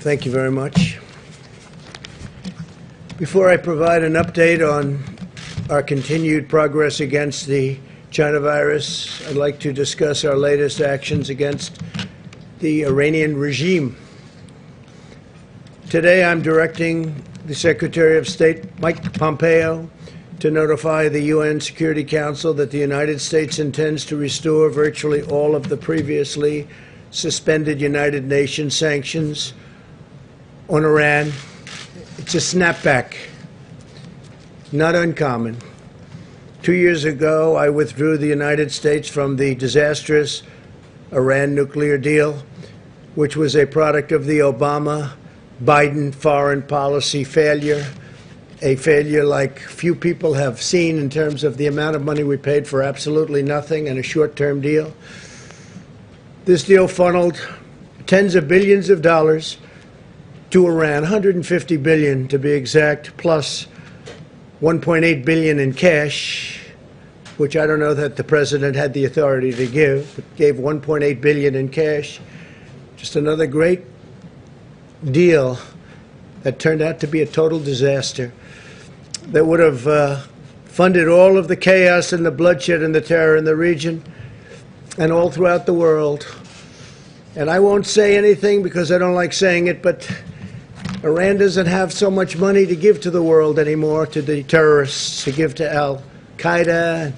Thank you very much. Before I provide an update on our continued progress against the China virus, I'd like to discuss our latest actions against the Iranian regime. Today, I'm directing the Secretary of State, Mike Pompeo, to notify the UN Security Council that the United States intends to restore virtually all of the previously suspended United Nations sanctions on Iran. It's a snapback, not uncommon. 2 years ago, I withdrew the United States from the disastrous Iran nuclear deal, which was a product of the Obama-Biden foreign policy failure, a failure like few people have seen in terms of the amount of money we paid for absolutely nothing and a short-term deal. This deal funneled tens of billions of dollars to Iran, 150 billion to be exact, plus 1.8 billion in cash, which I don't know that the president had the authority to give, but gave 1.8 billion in cash. Just another great deal that turned out to be a total disaster that would have funded all of the chaos and the bloodshed and the terror in the region and all throughout the world. And I won't say anything because I don't like saying it, but Iran doesn't have so much money to give to the world anymore, to the terrorists, to give to Al-Qaeda and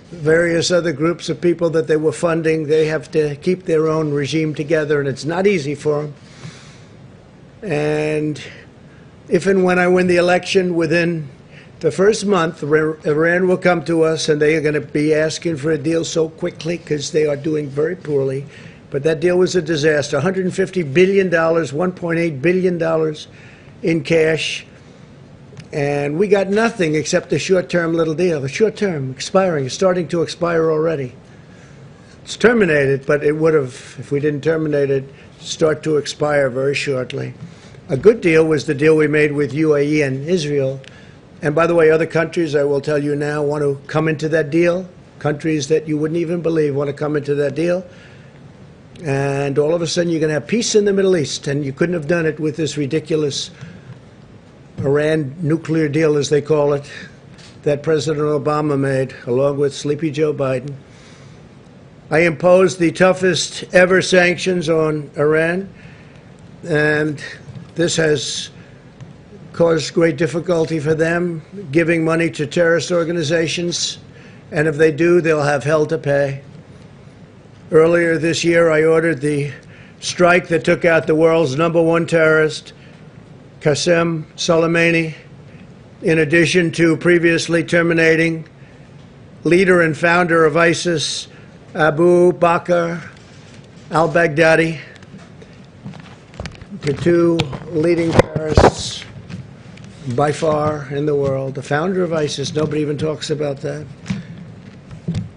various other groups of people that they were funding. They have to keep their own regime together, and it's not easy for them. And if and when I win the election, within the first month, Iran will come to us, and they are going to be asking for a deal so quickly because they are doing very poorly. But that deal was a disaster. $150 billion, $1.8 billion in cash. And we got nothing except a short-term little deal. A short-term, expiring, it's starting to expire already. It's terminated, but it would have, if we didn't terminate it, start to expire very shortly. A good deal was the deal we made with UAE and Israel. And by the way, other countries, I will tell you now, want to come into that deal. Countries that you wouldn't even believe want to come into that deal. And all of a sudden, you're going to have peace in the Middle East. And you couldn't have done it with this ridiculous Iran nuclear deal, as they call it, that President Obama made, along with Sleepy Joe Biden. I imposed the toughest ever sanctions on Iran. And this has caused great difficulty for them, giving money to terrorist organizations. And if they do, they'll have hell to pay. Earlier this year, I ordered the strike that took out the world's #1 terrorist, Qasem Soleimani, in addition to previously terminating leader and founder of ISIS, Abu Bakr al-Baghdadi, the two leading terrorists by far in the world. The founder of ISIS, nobody even talks about that.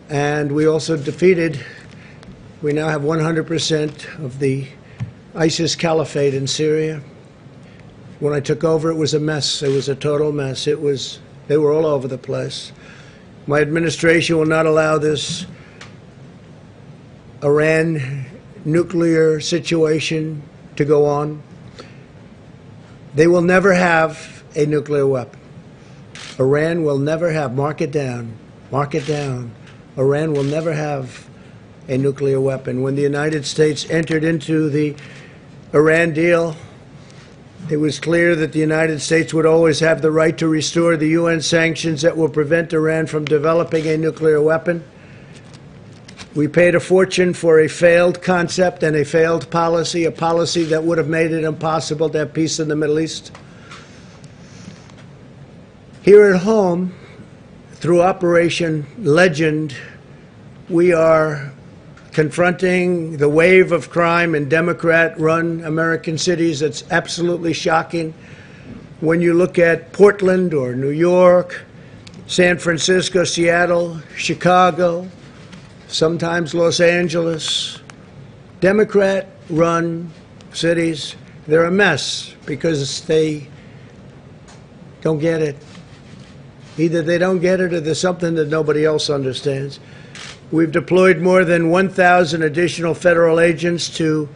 And we also defeated, we now have 100% of the ISIS caliphate in Syria. When I took over, it was a mess. It was a total mess. They were all over the place. My administration will not allow this Iran nuclear situation to go on. They will never have a nuclear weapon. Iran will never have, mark it down, Iran will never have a nuclear weapon. When the United States entered into the Iran deal, it was clear that the United States would always have the right to restore the UN sanctions that will prevent Iran from developing a nuclear weapon. We paid a fortune for a failed concept and a failed policy, a policy that would have made it impossible to have peace in the Middle East. Here at home, through Operation Legend, we are confronting the wave of crime in Democrat-run American cities. It's absolutely shocking. When you look at Portland or New York, San Francisco, Seattle, Chicago, sometimes Los Angeles, Democrat-run cities, they're a mess because they don't get it. Either they don't get it or there's something that nobody else understands. We've deployed more than 1,000 additional federal agents to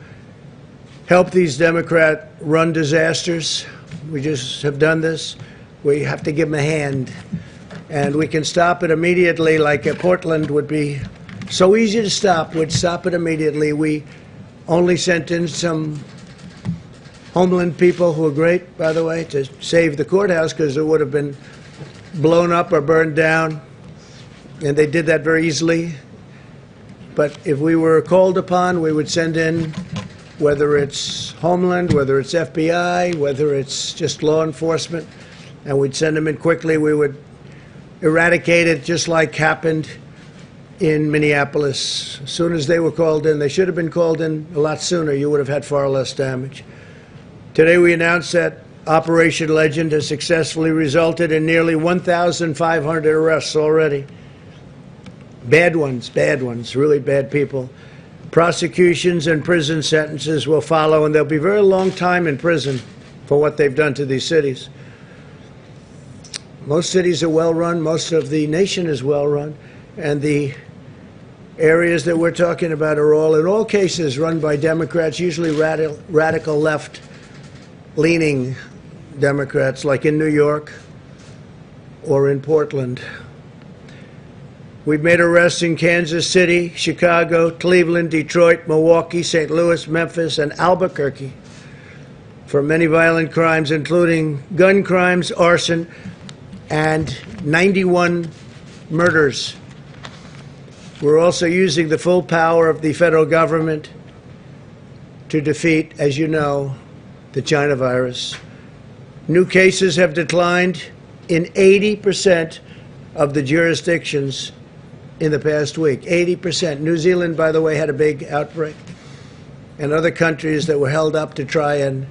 help these Democrat-run disasters. We just have done this. We have to give them a hand. And we can stop it immediately, like Portland would be so easy to stop. We'd stop it immediately. We only sent in some Homeland people who are great, by the way, to save the courthouse because it would have been blown up or burned down. And they did that very easily. But if we were called upon, we would send in, whether it's Homeland, whether it's FBI, whether it's just law enforcement, and we'd send them in quickly. We would eradicate it just like happened in Minneapolis. As soon as they were called in, they should have been called in a lot sooner. You would have had far less damage. Today we announced that Operation Legend has successfully resulted in nearly 1,500 arrests already. Bad ones, really bad people. Prosecutions and prison sentences will follow, and they'll be a very long time in prison for what they've done to these cities. Most cities are well run, most of the nation is well run, and the areas that we're talking about are all, in all cases, run by Democrats, usually radical left-leaning Democrats, like in New York or in Portland. We've made arrests in Kansas City, Chicago, Cleveland, Detroit, Milwaukee, St. Louis, Memphis, and Albuquerque for many violent crimes, including gun crimes, arson, and 91 murders. We're also using the full power of the federal government to defeat, as you know, the China virus. New cases have declined in 80% of the jurisdictions in the past week. 80%. New Zealand, by the way, had a big outbreak. And other countries that were held up to try and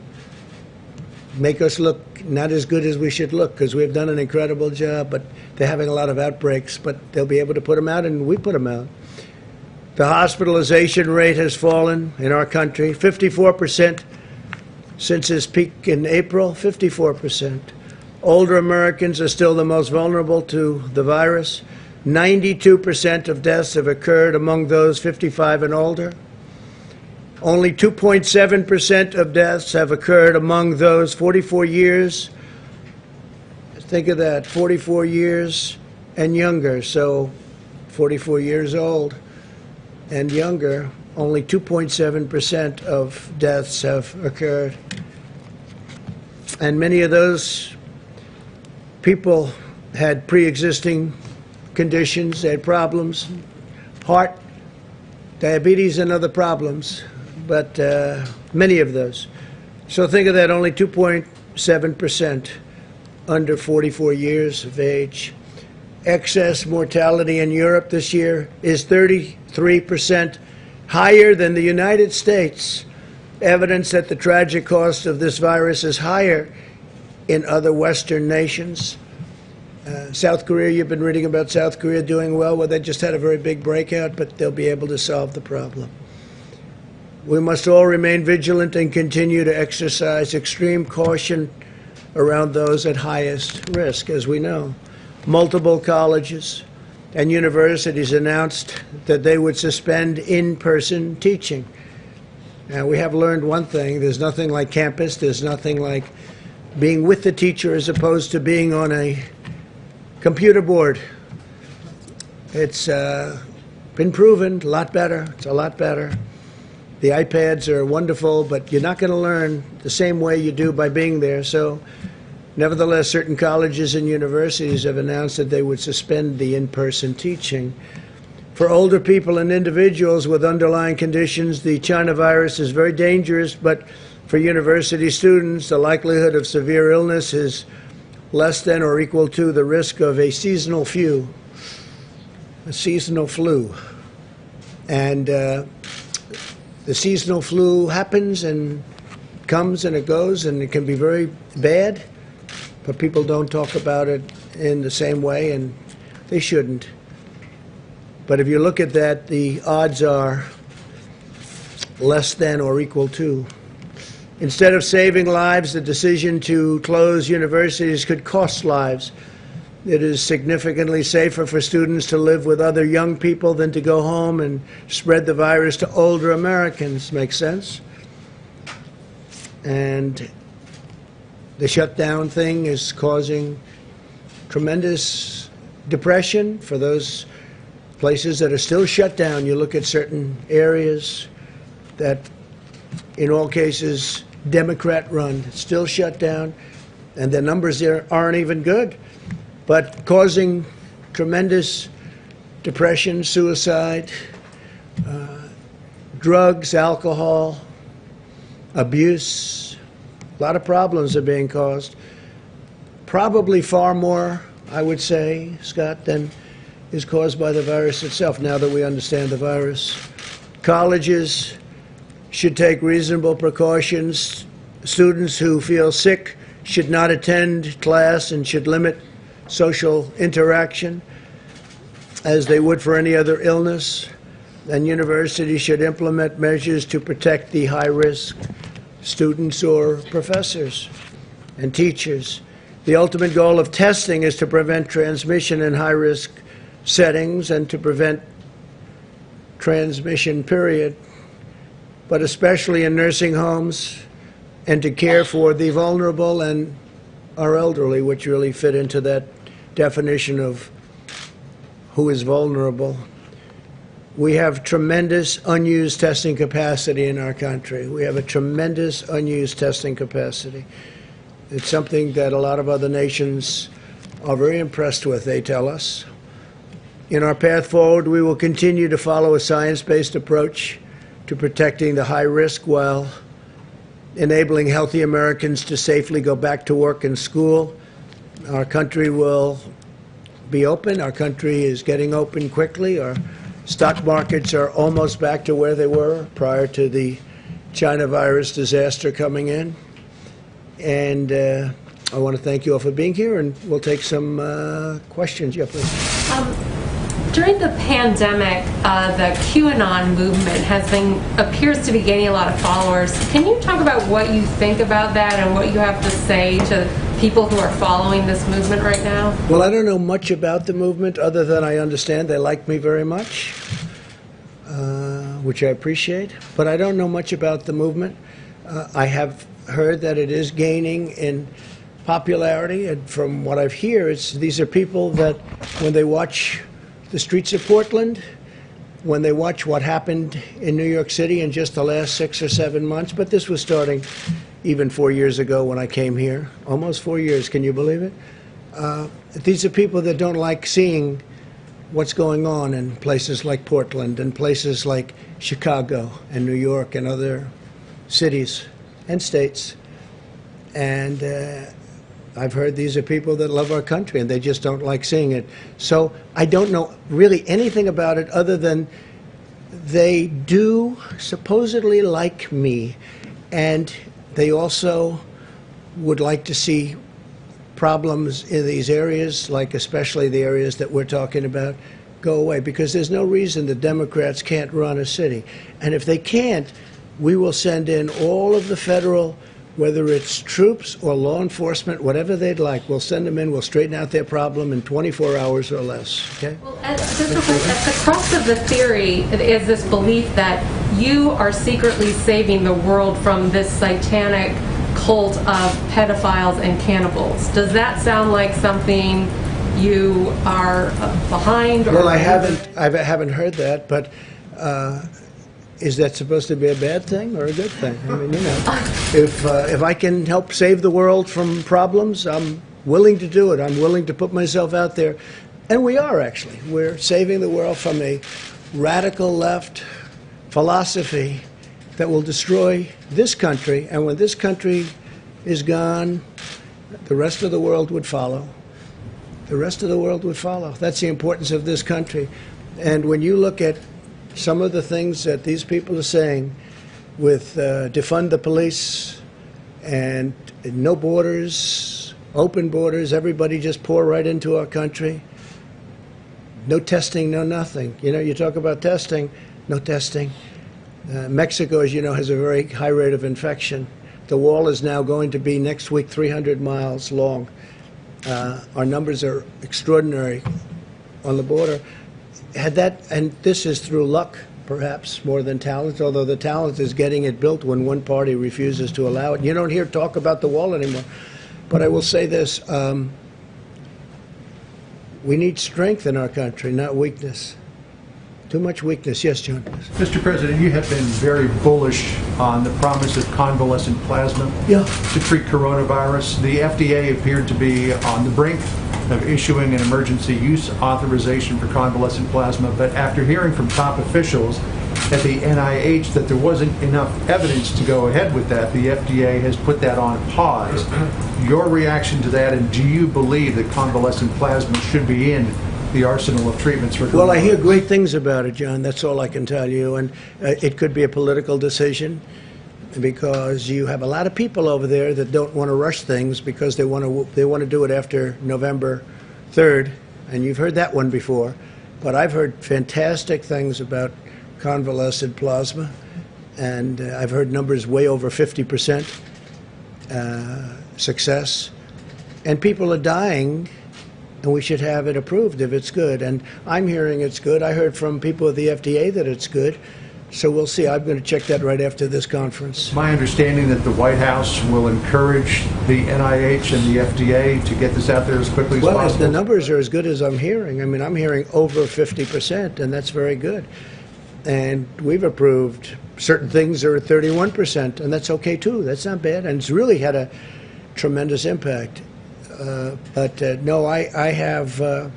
make us look not as good as we should look, because we've done an incredible job, but they're having a lot of outbreaks, but they'll be able to put them out, and we put them out. The hospitalization rate has fallen in our country, 54% since its peak in April, 54%. Older Americans are still the most vulnerable to the virus. 92% of deaths have occurred among those 55 and older. Only 2.7% of deaths have occurred among those 44 years. Think of that, 44 years and younger. So 44 years old and younger, only 2.7% of deaths have occurred. And many of those people had pre-existing conditions, they had problems, heart, diabetes, and other problems, but many of those. So think of that, only 2.7% under 44 years of age. Excess mortality in Europe this year is 33% higher than the United States. Evidence that the tragic cost of this virus is higher in other Western nations. South Korea, you've been reading about South Korea doing well. Well, they just had a very big breakout, but they'll be able to solve the problem. We must all remain vigilant and continue to exercise extreme caution around those at highest risk. As we know, multiple colleges and universities announced that they would suspend in-person teaching. Now, we have learned one thing. There's nothing like campus. There's nothing like being with the teacher as opposed to being on a computer board. It's been proven a lot better. It's a lot better. The iPads are wonderful, but you're not going to learn the same way you do by being there. So, nevertheless, certain colleges and universities have announced that they would suspend the in-person teaching. For older people and individuals with underlying conditions, the China virus is very dangerous, but for university students, the likelihood of severe illness is less than or equal to the risk of a seasonal flu. And the seasonal flu happens and comes and it goes, and it can be very bad, but people don't talk about it in the same way, and they shouldn't. But if you look at that, the odds are less than or equal to. Instead of saving lives, the decision to close universities could cost lives. It is significantly safer for students to live with other young people than to go home and spread the virus to older Americans. Make sense? And the shutdown thing is causing tremendous depression for those places that are still shut down. You look at certain areas that, in all cases, Democrat-run, still shut down, and the numbers there aren't even good, but causing tremendous depression, suicide, drugs, alcohol, abuse. A lot of problems are being caused. Probably far more, I would say, Scott, than is caused by the virus itself, now that we understand the virus. Colleges should take reasonable precautions. Students who feel sick should not attend class and should limit social interaction as they would for any other illness. And universities should implement measures to protect the high-risk students or professors and teachers. The ultimate goal of testing is to prevent transmission in high-risk settings and to prevent transmission, period, but especially in nursing homes, and to care for the vulnerable and our elderly, which really fit into that definition of who is vulnerable. We have tremendous unused testing capacity in our country. We have a tremendous unused testing capacity. It's something that a lot of other nations are very impressed with, they tell us. In our path forward, we will continue to follow a science-based approach to protecting the high risk while enabling healthy Americans to safely go back to work and school. Our country will be open. Our country is getting open quickly. Our stock markets are almost back to where they were prior to the China virus disaster coming in. And I want to thank you all for being here, and we'll take some questions. Yeah, please. During the pandemic, the QAnon movement appears to be gaining a lot of followers. Can you talk about what you think about that and what you have to say to people who are following this movement right now? Well, I don't know much about the movement other than I understand they like me very much, which I appreciate. But I don't know much about the movement. I have heard that it is gaining in popularity, and from what I've heard, these are people that when they watch the streets of Portland, when they watch what happened in New York City in just the last 6 or 7 months, but this was starting even 4 years ago when I came here, almost 4 years, can you believe it? These are people that don't like seeing what's going on in places like Portland and places like Chicago and New York and other cities and states. And I've heard these are people that love our country and they just don't like seeing it. So I don't know really anything about it other than they do supposedly like me, and they also would like to see problems in these areas, like especially the areas that we're talking about, go away, because there's no reason the Democrats can't run a city. And if they can't, we will send in all of the federal, whether it's troops or law enforcement, whatever they'd like, we'll send them in, we'll straighten out their problem in 24 hours or less, okay? Well, at the crux of the theory is this belief that you are secretly saving the world from this satanic cult of pedophiles and cannibals. Does that sound like something you are behind? Well, I haven't heard that, but is that supposed to be a bad thing or a good thing? I mean, you know, if I can help save the world from problems, I'm willing to do it. I'm willing to put myself out there. And we are, actually. We're saving the world from a radical left philosophy that will destroy this country. And when this country is gone, the rest of the world would follow. The rest of the world would follow. That's the importance of this country. And when you look at some of the things that these people are saying with defund the police and no borders, open borders, everybody just pour right into our country. No testing, no nothing. You know, you talk about testing, no testing. Mexico, as you know, has a very high rate of infection. The wall is now going to be next week 300 miles long. Our numbers are extraordinary on the border. Had that, and this is through luck perhaps more than talent, although the talent is getting it built when one party refuses to allow it. You don't hear talk about the wall anymore. But I will say this, we need strength in our country, not weakness. Too much weakness. Yes, John. Mr. President, you have been very bullish on the promise of convalescent plasma to treat coronavirus. The FDA appeared to be on the brink of issuing an emergency use authorization for convalescent plasma, but after hearing from top officials at the NIH that there wasn't enough evidence to go ahead with that, the FDA has put that on pause. Your reaction to that, and do you believe that convalescent plasma should be in the arsenal of treatments for coronavirus? Well, I hear great things about it, John. That's all I can tell you. And it could be a political decision because you have a lot of people over there that don't want to rush things because they want to do it after November 3rd. And you've heard that one before. But I've heard fantastic things about convalescent plasma. And I've heard numbers way over 50% success. And people are dying. And we should have it approved if it's good. And I'm hearing it's good. I heard from people at the FDA that it's good. So we'll see. I'm going to check that right after this conference. My understanding that the White House will encourage the NIH and the FDA to get this out there as quickly as possible. Well, the numbers are as good as I'm hearing. I mean, I'm hearing over 50%, and that's very good. And we've approved certain things that are at 31%, and that's okay too. That's not bad, and it's really had a tremendous impact. No, I have,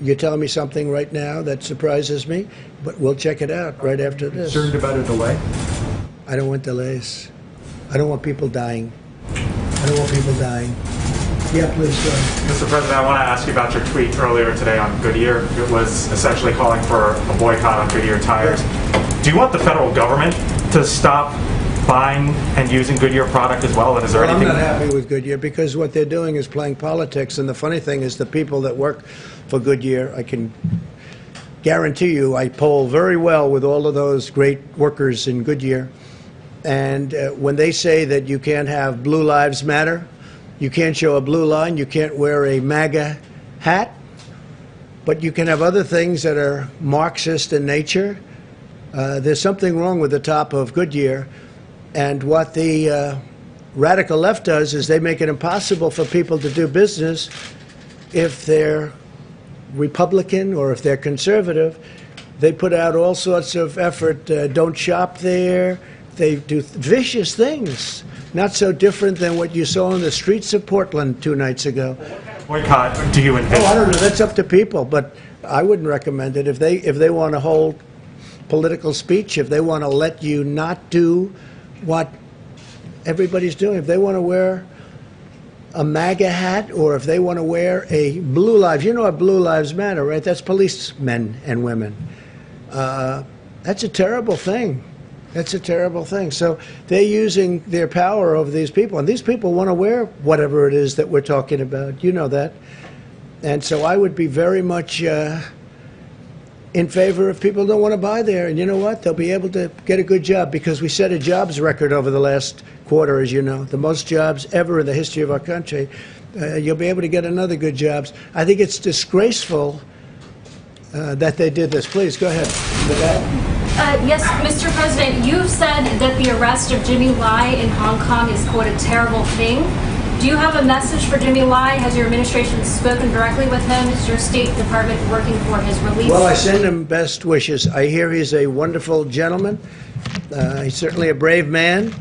you're telling me something right now that surprises me, but we'll check it out right after this. Concerned about a delay? I don't want delays. I don't want people dying. I don't want people dying. Yeah, please go ahead. Mr. President, I want to ask you about your tweet earlier today on Goodyear. It was essentially calling for a boycott on Goodyear tires. Do you want the federal government to stop buying and using Goodyear product as well? And is there anything? I'm not happy with Goodyear because what they're doing is playing politics. And the funny thing is the people that work for Goodyear, I can guarantee you, I poll very well with all of those great workers in Goodyear. And when they say that you can't have Blue Lives Matter, you can't show a blue line, you can't wear a MAGA hat, but you can have other things that are Marxist in nature, there's something wrong with the top of Goodyear. And what the radical left does is they make it impossible for people to do business if they're Republican or if they're conservative. They put out all sorts of effort, don't shop there. They do vicious things, not so different than what you saw on the streets of Portland 2 nights ago. Boycott do you envision? Oh, I don't know. That's up to people, but I wouldn't recommend it. If they want to hold political speech, if they want to let you not do what everybody's doing, if they want to wear a MAGA hat or if they want to wear a Blue Lives, you know what Blue Lives Matter, right? That's policemen and women. That's a terrible thing. That's a terrible thing. So they're using their power over these people, and these people want to wear whatever it is that we're talking about. You know that. And so I would be very much in favor if people don't want to buy there. And you know what? They'll be able to get a good job because we set a jobs record over the last quarter, as you know, the most jobs ever in the history of our country. You'll be able to get another good jobs. I think it's disgraceful that they did this. Please, go ahead. Yes, Mr. President, you've said that the arrest of Jimmy Lai in Hong Kong is, quote, a terrible thing. Do you have a message for Jimmy Lai? Has your administration spoken directly with him? Is your State Department working for his release? Well, I send him best wishes. I hear he's a wonderful gentleman. He's certainly a brave man,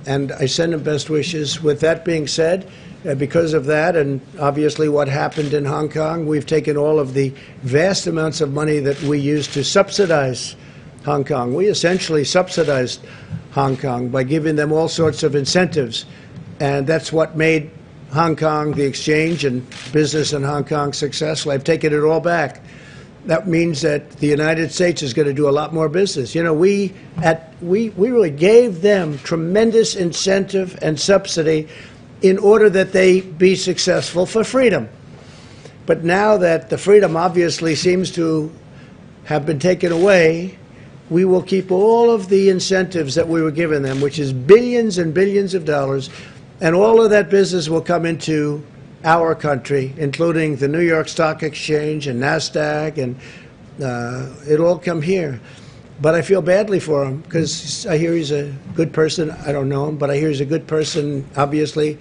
and I send him best wishes. With that being said, because of that and obviously what happened in Hong Kong, we've taken all of the vast amounts of money that we used to subsidize Hong Kong. We essentially subsidized Hong Kong by giving them all sorts of incentives. And that's what made Hong Kong, the exchange and business in Hong Kong, successful. I've taken it all back. That means that the United States is going to do a lot more business. You know, we really gave them tremendous incentive and subsidy in order that they be successful for freedom. But now that the freedom obviously seems to have been taken away, we will keep all of the incentives that we were giving them, which is billions and billions of dollars, and all of that business will come into our country, including the New York Stock Exchange and NASDAQ and It'll all come here. But I feel badly for him because I hear he's a good person. I don't know him, but I hear he's a good person, obviously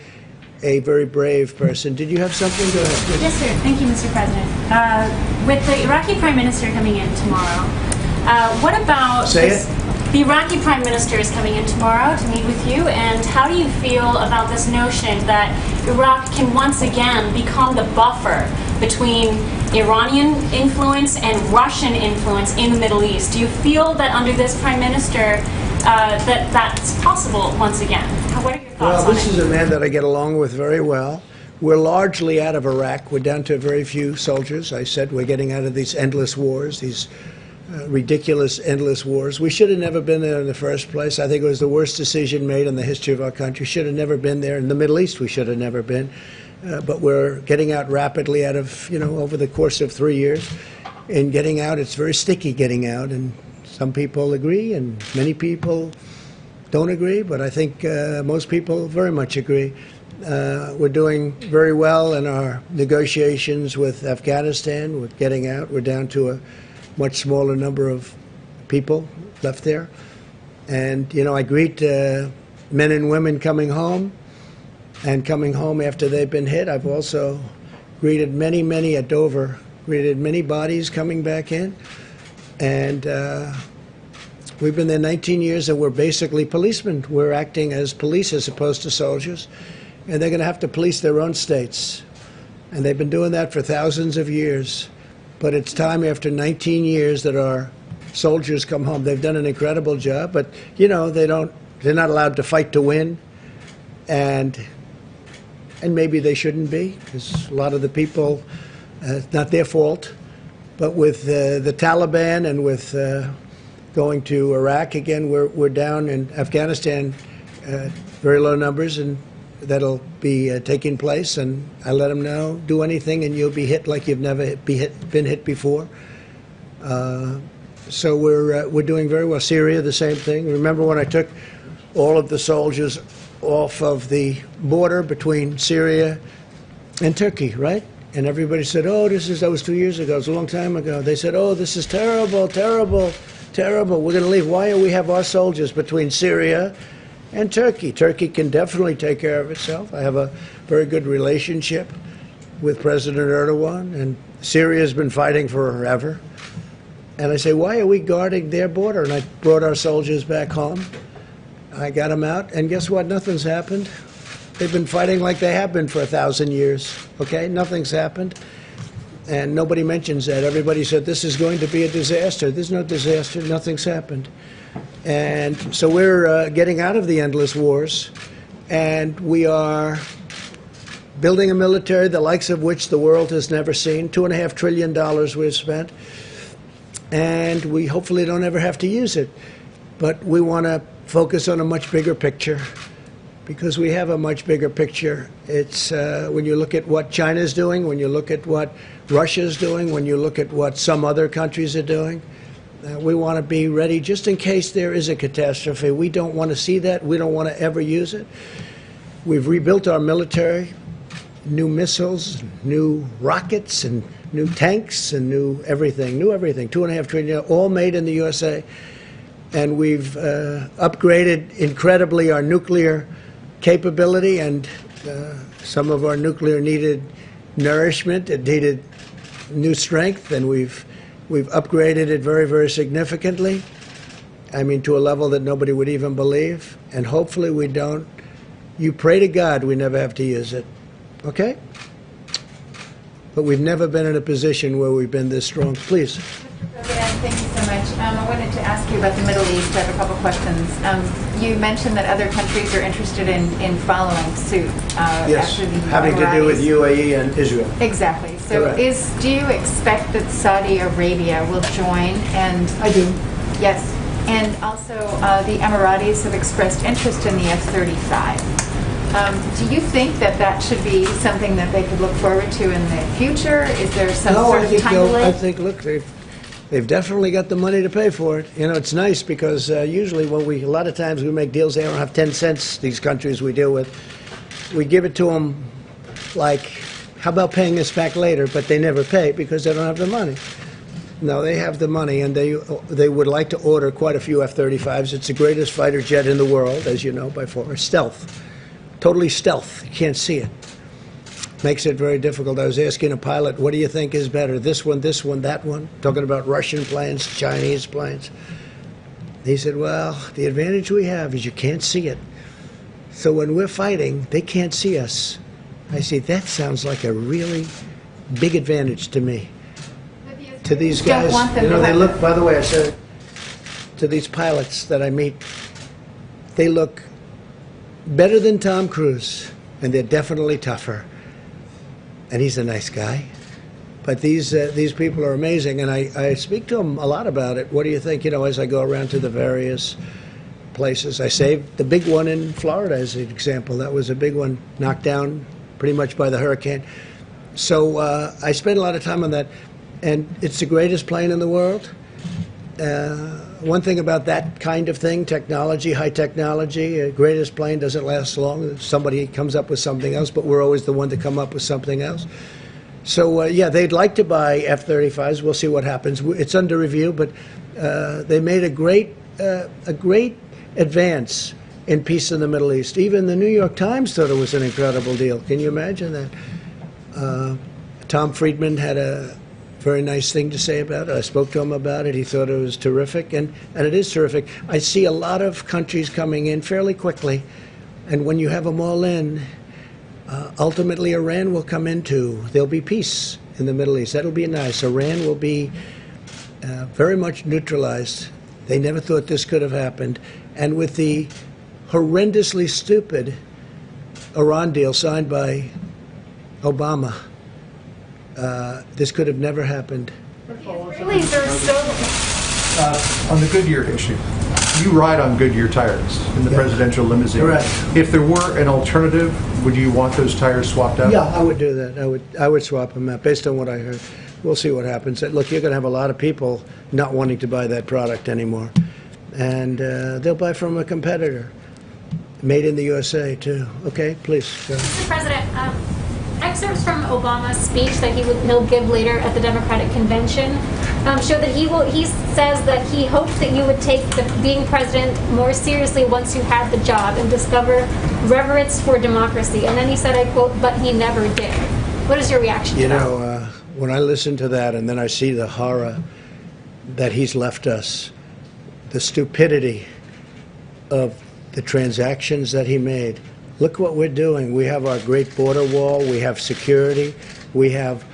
a very brave person. Did you have something? Go ahead. Yes, sir. Thank you, Mr. President. With the Iraqi Prime Minister coming in tomorrow, what about... Say it. The Iraqi Prime Minister is coming in tomorrow to meet with you, and how do you feel about this notion that Iraq can once again become the buffer between Iranian influence and Russian influence in the Middle East? Do you feel that under this Prime Minister that that's possible once again? What are your thoughts on it? Well, this is a man that I get along with very well. We're largely out of Iraq. We're down to very few soldiers. I said we're getting out of these endless wars, these ridiculous, endless wars. We should have never been there in the first place. I think it was the worst decision made in the history of our country. Should have never been there. In the Middle East, we should have never been. But we're getting out rapidly out of, over the course of 3 years. And getting out, it's very sticky getting out. And some people agree, and many people don't agree. But I think most people very much agree. We're doing very well in our negotiations with Afghanistan, with getting out. We're down to a much smaller number of people left there. And, I greet men and women coming home and coming home after they've been hit. I've also greeted many at Dover, greeted many bodies coming back in. And we've been there 19 years, and we're basically policemen. We're acting as police as opposed to soldiers. And they're going to have to police their own states. And they've been doing that for thousands of years. But it's time after 19 years that our soldiers come home. They've done an incredible job, but they're not allowed to fight to win, and maybe they shouldn't be, because a lot of the people, it's not their fault. But with the Taliban and with going to Iraq again, we're down in Afghanistan, very low numbers, and that'll be taking place, and I let them know, do anything and you'll be hit like you've never been hit before. So we're doing very well. Syria, the same thing. Remember when I took all of the soldiers off of the border between Syria and Turkey, right? And everybody said, oh, that was 2 years ago, it was a long time ago. They said, oh, this is terrible, terrible, terrible. We're going to leave. Why do we have our soldiers between Syria and Turkey? Turkey can definitely take care of itself. I have a very good relationship with President Erdogan, and Syria has been fighting forever. And I say, why are we guarding their border? And I brought our soldiers back home. I got them out, and guess what? Nothing's happened. They've been fighting like they have been for 1,000 years, okay? Nothing's happened. And nobody mentions that. Everybody said, this is going to be a disaster. There's no disaster. Nothing's happened. And so we're getting out of the endless wars, and we are building a military the likes of which the world has never seen. $2.5 trillion we've spent, and we hopefully don't ever have to use it. But we want to focus on a much bigger picture, because we have a much bigger picture. It's when you look at what China's doing, when you look at what Russia's doing, when you look at what some other countries are doing, we want to be ready just in case there is a catastrophe. We don't want to see that. We don't want to ever use it. We've rebuilt our military, new missiles, new rockets, and new tanks, and new everything. $2.5 trillion, all made in the USA. And we've upgraded incredibly our nuclear capability, and some of our nuclear needed nourishment. It needed new strength, and we've upgraded it very, very significantly. I mean, to a level that nobody would even believe. And hopefully we don't. You pray to God we never have to use it. Okay? But we've never been in a position where we've been this strong. Please. Thank you so much. I wanted to ask you about the Middle East. I have a couple questions. You mentioned that other countries are interested in following suit. Yes, after the having to do with UAE and Israel. Exactly. So Correct. do you expect that Saudi Arabia will join? And I do. Yes. And also the Emiratis have expressed interest in the F-35. Do you think that should be something that they could look forward to in the future? Is there some sort of time delay? I think, look, they've definitely got the money to pay for it. It's nice because usually when a lot of times we make deals, they don't have 10 cents, these countries we deal with. We give it to them like, how about paying us back later? But they never pay because they don't have the money. No, they have the money, and they would like to order quite a few F-35s. It's the greatest fighter jet in the world, as you know, by far. Stealth. Totally stealth. You can't see it. Makes it very difficult. I was asking a pilot, what do you think is better, this one, that one? Talking about Russian planes, Chinese planes. He said, well, the advantage we have is you can't see it. So when we're fighting, they can't see us. I say, that sounds like a really big advantage to me. To these guys, you know, they look, by the way, I said, to these pilots that I meet, they look better than Tom Cruise, and they're definitely tougher. And he's a nice guy. But these people are amazing, and I speak to them a lot about it. What do you think, you know, as I go around to the various places? I saved the big one in Florida as an example. That was a big one, knocked down pretty much by the hurricane. So I spend a lot of time on that. And it's the greatest plane in the world. One thing about that kind of thing, technology, high technology, the greatest plane doesn't last long. Somebody comes up with something else, but we're always the one to come up with something else. So, yeah, they'd like to buy F-35s. We'll see what happens. It's under review, but they made a great advance in peace in the Middle East. Even the New York Times thought it was an incredible deal. Can you imagine that? Tom Friedman had a very nice thing to say about it. I spoke to him about it. He thought it was terrific, and it is terrific. I see a lot of countries coming in fairly quickly, and when you have them all in, ultimately Iran will come into. There'll be peace in the Middle East. That'll be nice. Iran will be very much neutralized. They never thought this could have happened. And with the horrendously stupid Iran deal signed by Obama, this could have never happened. Israelis are so... On the Goodyear issue, you ride on Goodyear tires in the presidential limousine. Correct. If there were an alternative, would you want those tires swapped out? Yeah, I would do that. I would swap them out based on what I heard. We'll see what happens. Look, you're going to have a lot of people not wanting to buy that product anymore, and they'll buy from a competitor. Made in the USA too. Okay, please. Go ahead. Mr. President, excerpts from Obama's speech that he'll give later at the Democratic Convention show that he says that he hoped that you would take being president more seriously once you had the job and discover reverence for democracy. And then he said, I quote, "but he never did." What is your reaction to that? You know, when I listen to that and then I see the horror that he's left us, the stupidity of the transactions that he made. Look what we're doing. We have our great border wall. We have security. We have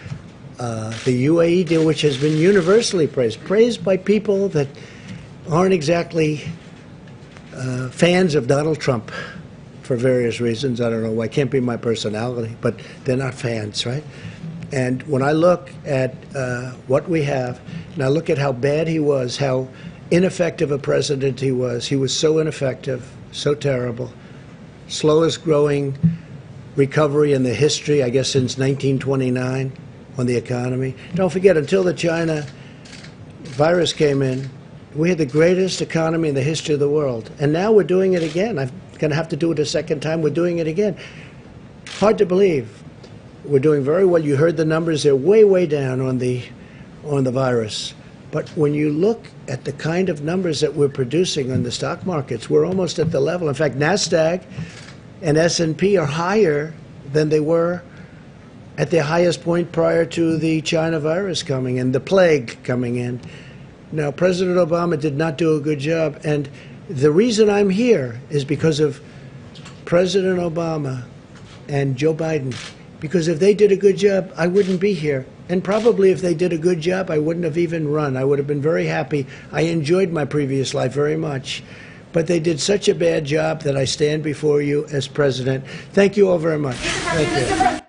the UAE deal, which has been universally praised by people that aren't exactly fans of Donald Trump for various reasons. I don't know why. It can't be my personality, but they're not fans, right? And when I look at what we have, and I look at how bad he was, how ineffective a president he was so ineffective, so terrible. Slowest growing recovery in the history, I guess, since 1929 on the economy. Don't forget, until the China virus came in, we had the greatest economy in the history of the world. And now we're doing it again. I'm going to have to do it a second time. We're doing it again. Hard to believe. We're doing very well. You heard the numbers. They're way, way down on the virus. But when you look at the kind of numbers that we're producing on the stock markets, we're almost at the level. In fact, NASDAQ and S&P are higher than they were at their highest point prior to the China virus coming in, the plague coming in. Now, President Obama did not do a good job. And the reason I'm here is because of President Obama and Joe Biden. Because if they did a good job, I wouldn't be here. And probably if they did a good job, I wouldn't have even run. I would have been very happy. I enjoyed my previous life very much. But they did such a bad job that I stand before you as president. Thank you all very much. Thank you.